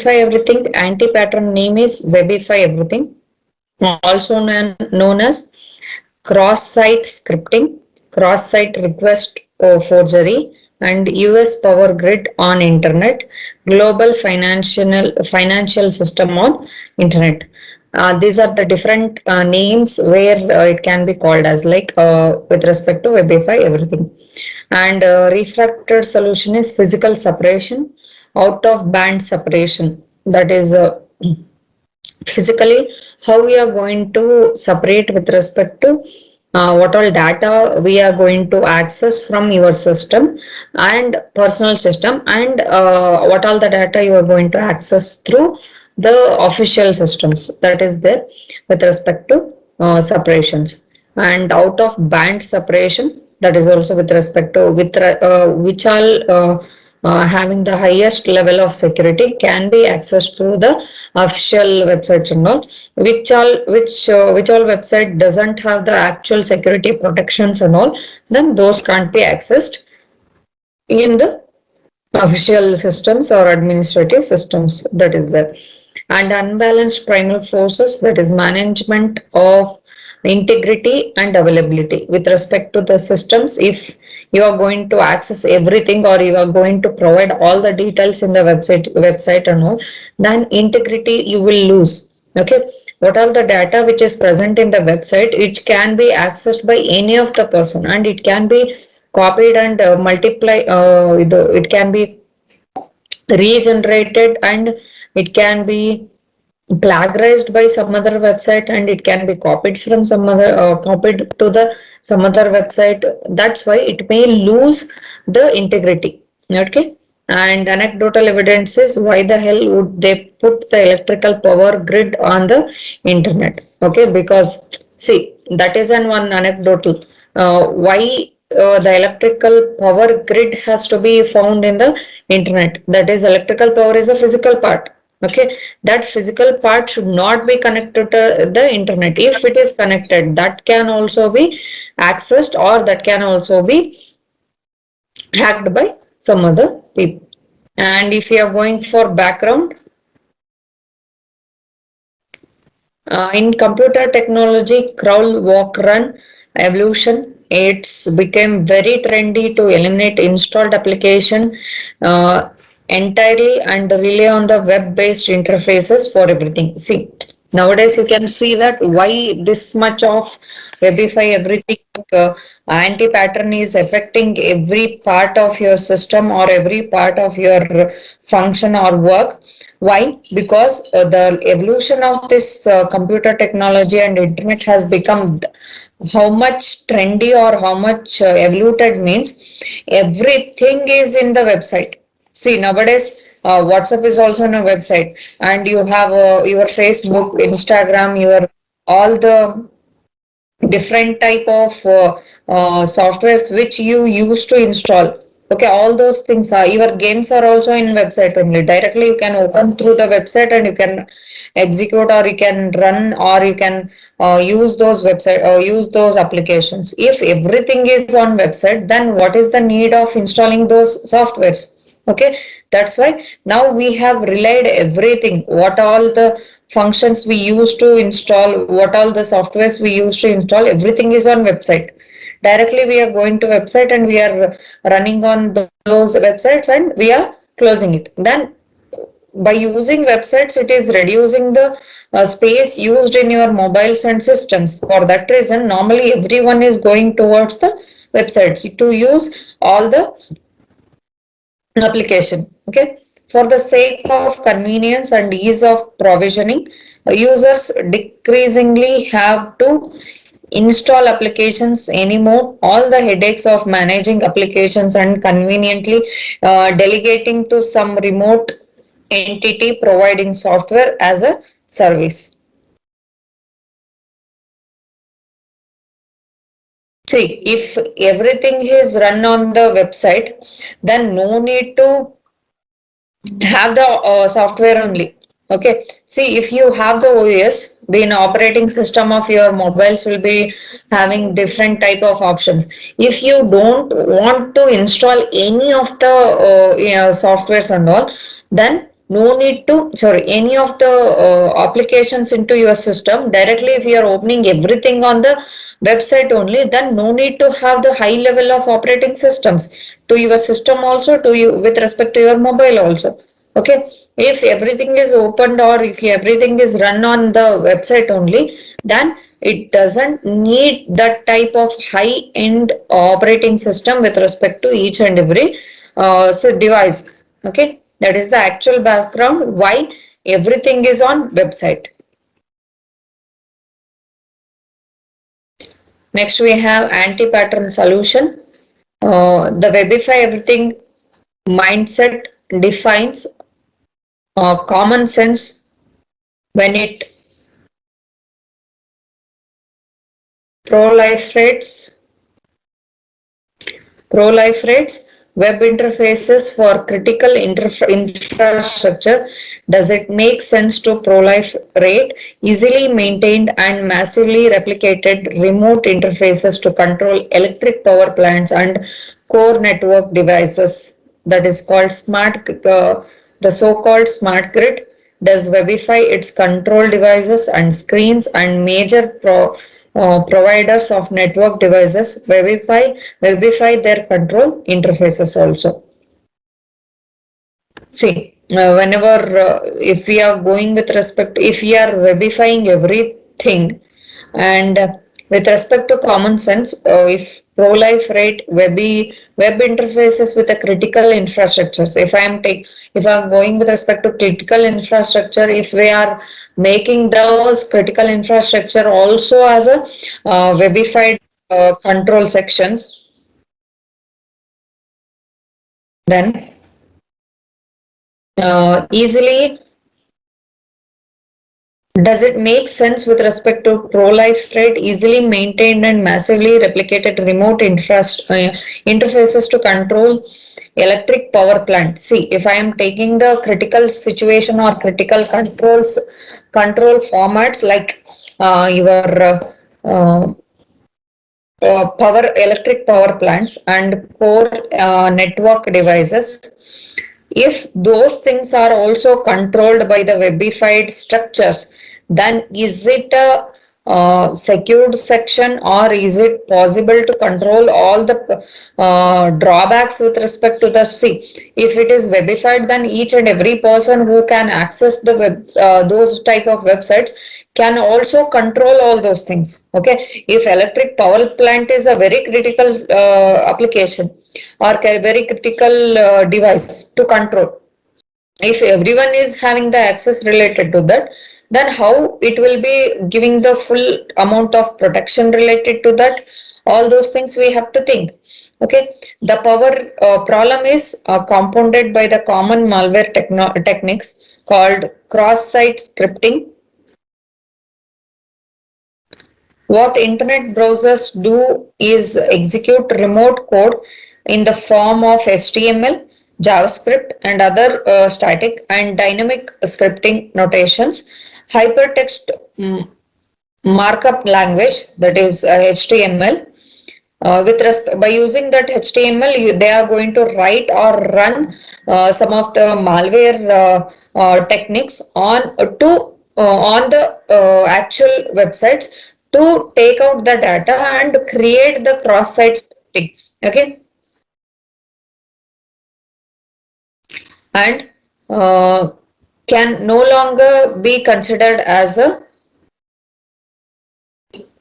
Everything anti-pattern name is Webify Everything, also known as cross-site scripting, cross-site request forgery, and US power grid on internet, global financial system on internet. These are the different names where it can be called as, like with respect to Webify everything. And refractor solution is physical separation, out of band separation. That is physically how we are going to separate with respect to what all data we are going to access from your system and personal system, and what all the data you are going to access through the official systems, that is there with respect to separations. And out of band separation, that is also with respect to which all having the highest level of security, can be accessed through the official websites and all. Which all website doesn't have the actual security protections and all, then those can't be accessed in the official systems or administrative systems, that is there. And unbalanced primal forces, that is management of integrity and availability with respect to the systems. If you are going to access everything, or you are going to provide all the details in the website and all, then integrity you will lose. Okay, what all the data which is present in the website, it can be accessed by any of the person, and it can be copied and it can be regenerated, and it can be plagiarized by some other website, and it can be copied from some other copied to the some other website. That's why it may lose the integrity. Okay, and anecdotal evidence is, why the hell would they put the electrical power grid on the internet? Okay, because see, that is an one anecdotal. Why the electrical power grid has to be found in the internet? That is, electrical power is a physical part. Okay, that physical part should not be connected to the internet. If it is connected, that can also be accessed, or that can also be hacked by some other people. And if you are going for background, in computer technology, crawl, walk, run evolution, it's became very trendy to eliminate installed application entirely and rely on the web-based interfaces for everything. See, nowadays you can see that why this much of Webify everything anti-pattern is affecting every part of your system or every part of your function or work. Why? Because the evolution of this computer technology and internet has become how much trendy or how much evoluted means everything is in the website. See, nowadays WhatsApp is also on a website, and you have your Facebook, Instagram, your all the different type of softwares which you use to install. Okay, all those things are, your games are also in website only. Directly you can open through the website and you can execute, or you can run, or you can use those website or use those applications. If everything is on website, then what is the need of installing those softwares? Okay, that's why now we have relied everything, what all the functions we use to install, what all the softwares we use to install, everything is on website. Directly we are going to website and we are running on those websites, and we are closing it. Then by using websites, it is reducing the space used in your mobiles and systems. For that reason, normally everyone is going towards the websites to use all the application. Okay, for the sake of convenience and ease of provisioning, users decreasingly have to install applications anymore. All the headaches of managing applications and conveniently delegating to some remote entity providing software as a service. See, if everything is run on the website, then no need to have the software only. Okay, see, if you have the OS, the operating system of your mobiles will be having different type of options. If you don't want to install any of the softwares and all, then no need to, sorry, any of the applications into your system directly. If you are opening everything on the website only, then no need to have the high level of operating systems to your system also, to you with respect to your mobile also. Okay, if everything is opened or if everything is run on the website only, then it doesn't need that type of high end operating system with respect to each and every device. Okay, that is the actual background why everything is on website. Next we have anti-pattern solution. The Webify everything mindset defines common sense when it proliferates proliferates web interfaces for critical infrastructure. Does it make sense to proliferate easily maintained and massively replicated remote interfaces to control electric power plants and core network devices? That is called the so-called smart grid. Does Webify its control devices and screens and major providers of network devices Webify their control interfaces also. See, whenever if we are going with respect, if we are Webifying everything, and with respect to common sense, if proliferate web interfaces with a critical infrastructures. If I am going with respect to critical infrastructure, if we are making those critical infrastructure also as a webified control sections, then easily does it make sense with respect to proliferate easily maintained and massively replicated remote interfaces to control electric power plant? See, if I am taking the critical situation or critical control formats like your power electric power plants and core network devices, if those things are also controlled by the webified structures, then is it a secured section, or is it possible to control all the drawbacks with respect to the C? If it is webified, then each and every person who can access the those type of websites can also control all those things. Okay, if electric power plant is a very critical application or a very critical device to control, if everyone is having the access related to that, then how it will be giving the full amount of protection related to that? All those things we have to think. Okay, the power problem is compounded by the common malware techniques called cross-site scripting. What internet browsers do is execute remote code in the form of HTML, JavaScript, and other static and dynamic scripting notations. Hypertext markup language, that is HTML. By using that HTML, they are going to write or run some of the malware techniques on the actual websites to take out the data and create the cross-site scripting. Okay, and uh, can no longer be considered as a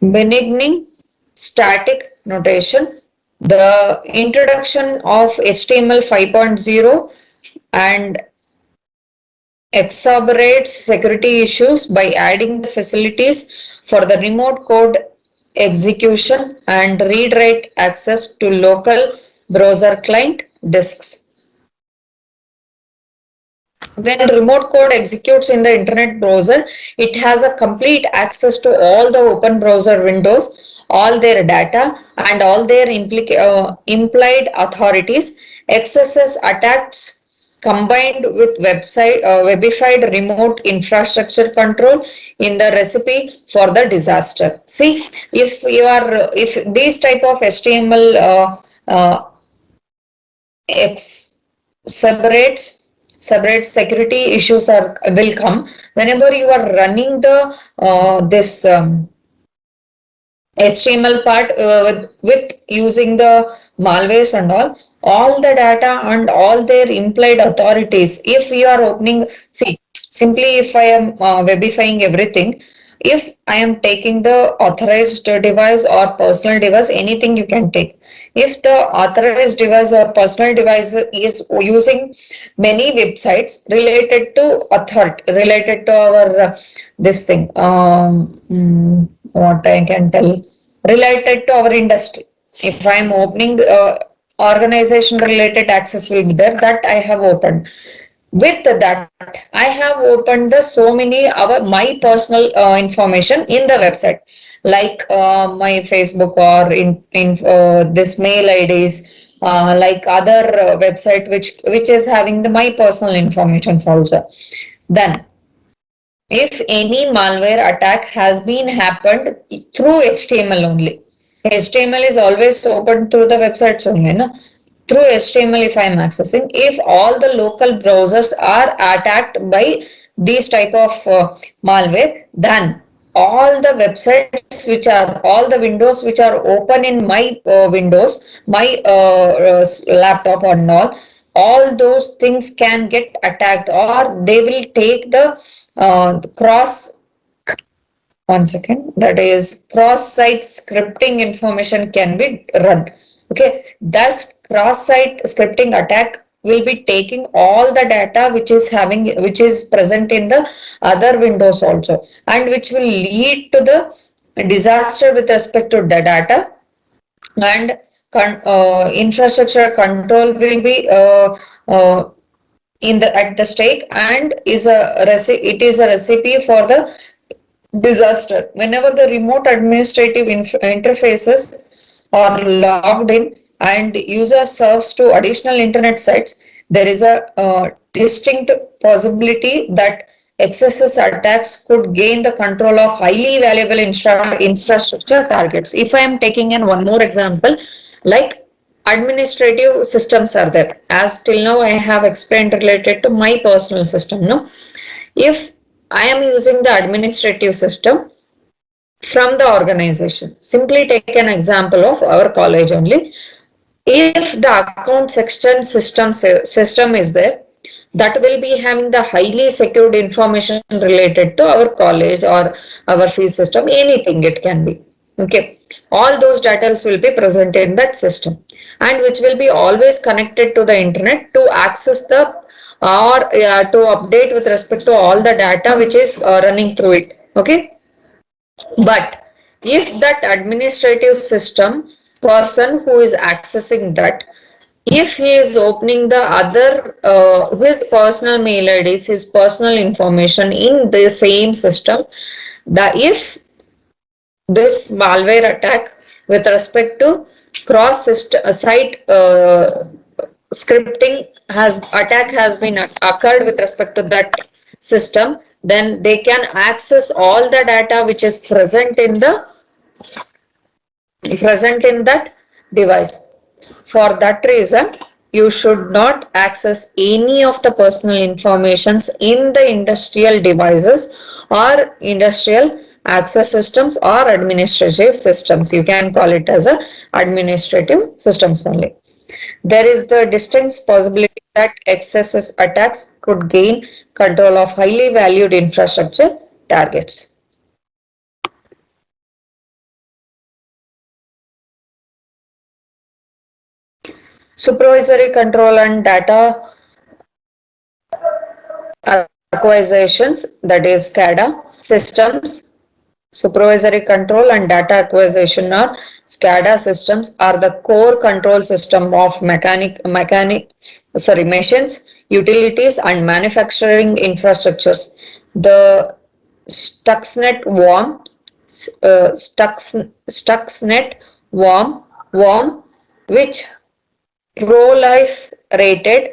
benign static notation. The introduction of HTML 5.0 and exacerbates security issues by adding the facilities for the remote code execution and read-write access to local browser client disks. When remote code executes in the internet browser, it has a complete access to all the open browser windows, all their data, and all their implied authorities. XSS attacks combined with webified remote infrastructure control in the recipe for the disaster. See, if these type of HTML X separates separate security issues are will come whenever you are running the this HTML part with using the malwares and all the data and all their implied authorities. If you are opening, see, simply if I am webifying everything, if I am taking the authorized device or personal device, anything you can take. If the authorized device or personal device is using many websites related to authority, related to our this thing, what I can tell related to our industry. If I am opening organization related access will be there that I have opened. With that, I have opened the so many our my personal information in the website, like my Facebook or in this mail IDs, like other website which is having the my personal information also. Then if any malware attack has been happened through HTML only. HTML is always open through the websites only, no? Through HTML if I am accessing, if all the local browsers are attacked by these type of malware, then all the websites which are, all the windows which are open in my windows, my laptop and all those things can get attacked, or they will take the cross, one second, that is cross-site scripting information can be run. Okay, thus cross-site scripting attack will be taking all the data which is present in the other windows also, and which will lead to the disaster with respect to the data, and infrastructure control will be in the at the stake, and it is a recipe for the disaster. Whenever the remote administrative interfaces are logged in and user serves to additional internet sites, there is a distinct possibility that XSS attacks could gain the control of highly valuable infrastructure targets. If I am taking in one more example, like administrative systems are there. As till now, I have explained related to my personal system. No, if I am using the administrative system from the organization, simply take an example of our college only. If the account section system is there, that will be having the highly secured information related to our college or our fee system, anything it can be. Okay, all those data will be present in that system, and which will be always connected to the internet to access the or to update with respect to all the data which is running through it. Okay, but if that administrative system person who is accessing that, if he is opening the other his personal mail IDs, his personal information in the same system, the if this malware attack with respect to site scripting has attack has been occurred with respect to that system, then they can access all the data which is present in that device. For that reason, you should not access any of the personal informations in the industrial devices or industrial access systems or administrative systems. You can call it as a administrative systems only. There is the distinct possibility that XSS attacks could gain control of highly valued infrastructure targets. Supervisory control and data acquisitions, that is SCADA systems. Supervisory control and data acquisition or SCADA systems are the core control system of machines, utilities and manufacturing infrastructures. The Stuxnet worm, worm, which proliferated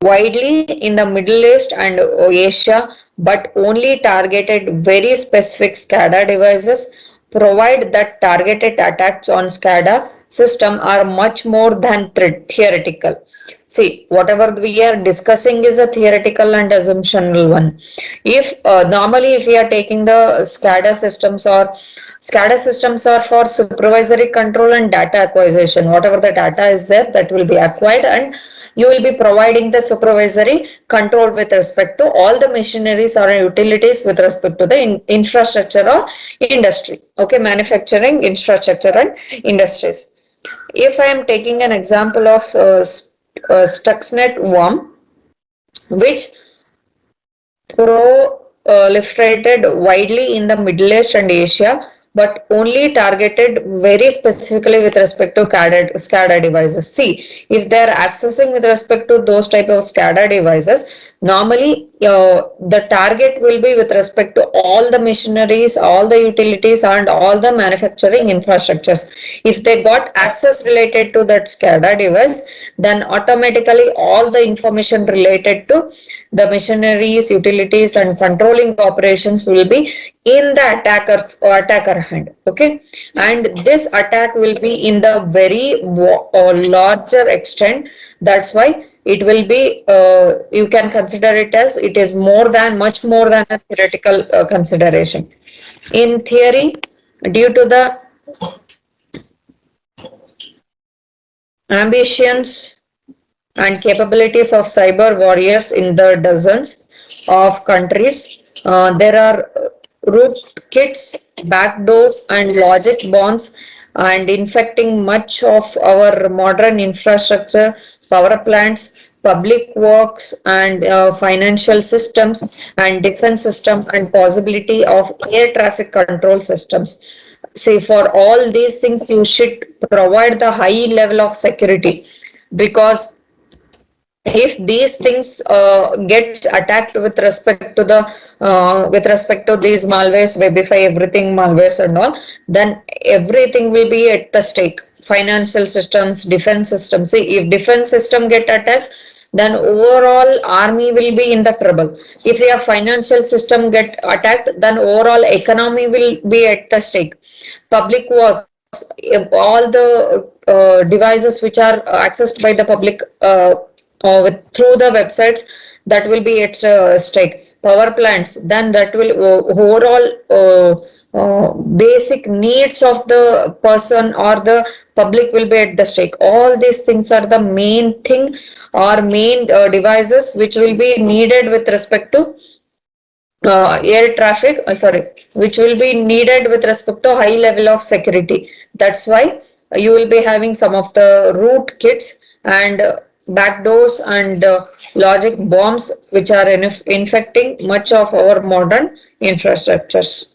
widely in the Middle East and Asia, but only targeted very specific SCADA devices, provide that targeted attacks on SCADA system are much more than theoretical. See, whatever we are discussing is a theoretical and assumptional one. If normally if we are taking the SCADA systems are for supervisory control and data acquisition. Whatever the data is there, that will be acquired, and you will be providing the supervisory control with respect to all the machineries or utilities with respect to the infrastructure or industry. Okay, manufacturing, infrastructure and industries. If I am taking an example of Stuxnet worm, which proliferated widely in the Middle East and Asia, but only targeted very specifically with respect to SCADA devices. See, if they are accessing with respect to those type of SCADA devices, normally the target will be with respect to all the machineries, all the utilities, and all the manufacturing infrastructures. If they got access related to that SCADA device, then automatically all the information related to the machineries, utilities, and controlling operations will be in the attacker hand. Okay, and this attack will be in the very larger extent. That's why it will be you can consider it as it is much more than a theoretical consideration. In theory, due to the ambitions and capabilities of cyber warriors in the dozens of countries. There are rootkits, backdoors, and logic bombs, and infecting much of our modern infrastructure, power plants, public works, and financial systems, and defense system, and possibility of air traffic control systems. See, for all these things, you should provide the high level of security, because if these things gets attacked with respect to these malwares, Webify, everything malwares and all, then everything will be at the stake. Financial systems, defense systems. See, if defense system get attacked, then overall army will be in the trouble. If your financial system get attacked, then overall economy will be at the stake. Public works, if all the devices which are accessed by the public through the websites, that will be at stake. Power plants, then that will overall basic needs of the person or the public will be at the stake. All these things are the main thing or main devices which will be needed with respect to air traffic, sorry, which will be needed with respect to high level of security. That's why you will be having some of the root kits and backdoors and logic bombs which are infecting much of our modern infrastructures.